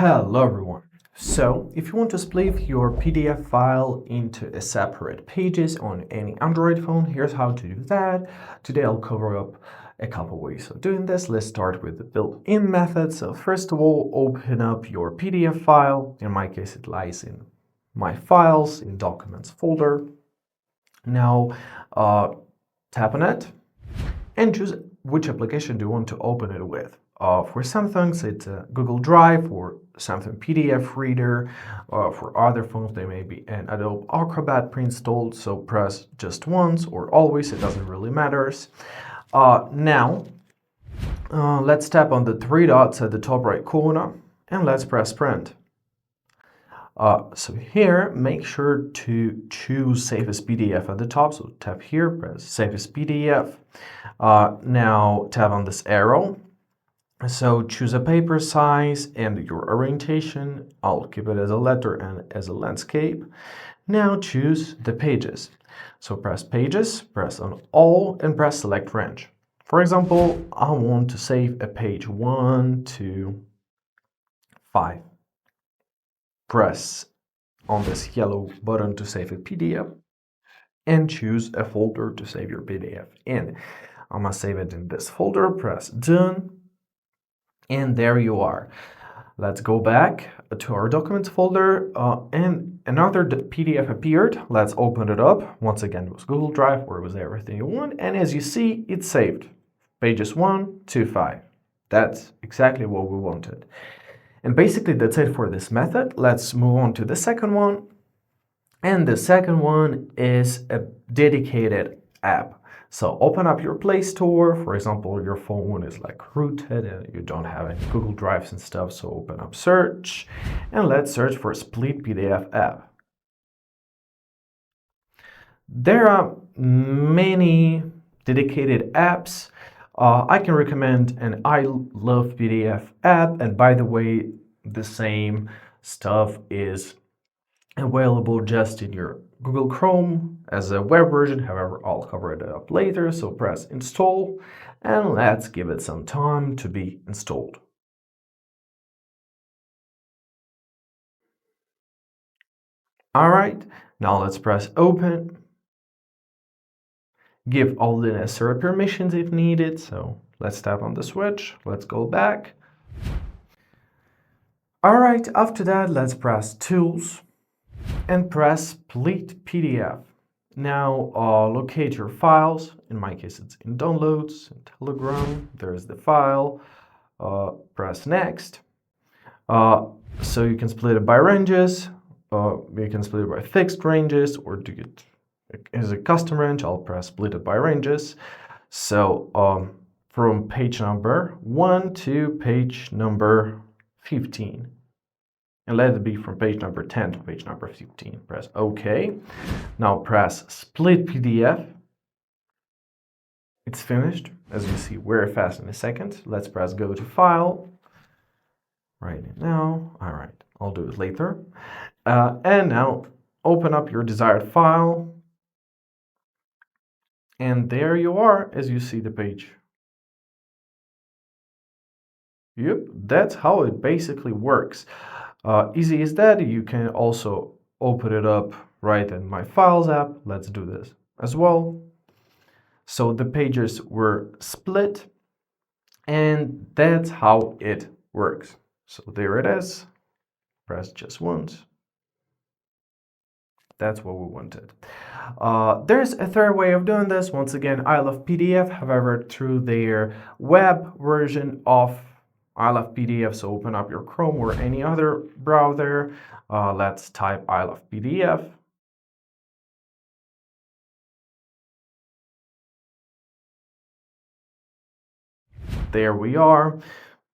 Hello everyone. So if you want to split your PDF file into a separate pages on any Android phone, here's how to do that. Today I'll cover up a couple ways of doing this. Let's start with the built-in method. So first of all, open up your PDF file. In my case, it lies in My Files in Documents folder. Now tap on it and choose which application do you want to open it with. For Samsungs, it's Google Drive or Samsung PDF Reader. For other phones, there may be an Adobe Acrobat pre-installed, so press just once or always, it doesn't really matter. Now, let's tap on the three dots at the top right corner and let's press print. So here, make sure to choose Save as PDF at the top. So tap here, press Save as PDF. Now tap on this arrow. So choose a paper size and your orientation. I'll keep it as a letter and as a landscape. Now choose the pages. So press Pages, press on All, and press Select Range. For example, I want to save a page 1 to 5. Press on this yellow button to save a PDF and choose a folder to save your PDF in. I'm gonna save it in this folder, press Done, and there you are. Let's go back to our Documents folder and another PDF appeared. Let's open it up. Once again, it was Google Drive where it was everything you want, and as you see, it's saved. Pages 1 to 5. That's exactly what we wanted. And basically that's it for this method. Let's move on to the second one. And the second one is a dedicated app. So open up your Play Store. For example, your phone is like rooted and you don't have any Google Drives and stuff. So open up search and let's search for Split PDF app. There are many dedicated apps. I can recommend an I Love PDF app, and by the way, the same stuff is available just in your Google Chrome as a web version. However, I'll cover it up later. So press Install, and let's give it some time to be installed. All right, now let's press Open. Give all the necessary permissions if needed. So let's tap on the switch. Let's go back. All right, after that, let's press Tools and press Split PDF. Now locate your files. In my case, it's in Downloads, in Telegram. There's the file. Press Next. So you can split it by ranges. You can split it by fixed ranges or do it as a custom range. I'll press Split it by ranges. So from page number 1 to page number 15. And let it be from page number 10 to page number 15. Press OK. Now press Split PDF. It's finished, as you see very fast in a second. Let's press Go to File. Right now. All right, I'll do it later. And now open up your desired file. And there you are, as you see the page. Yep, that's how it basically works. Easy as that. You can also open it up right in My Files app. Let's do this as well. So the pages were split, and that's how it works. So there it is. Press just once. That's what we wanted. There's a third way of doing this. Once again, I Love PDF, however, through their web version of I Love PDF. So open up your Chrome or any other browser. Let's type I Love PDF. There we are.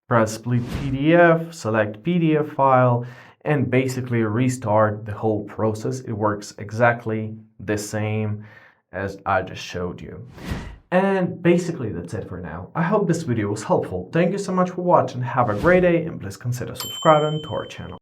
Press Split PDF, select PDF file, and basically restart the whole process. It works exactly the same as I just showed you. And basically that's it for now. I hope this video was helpful. Thank you so much for watching. Have a great day and please consider subscribing to our channel.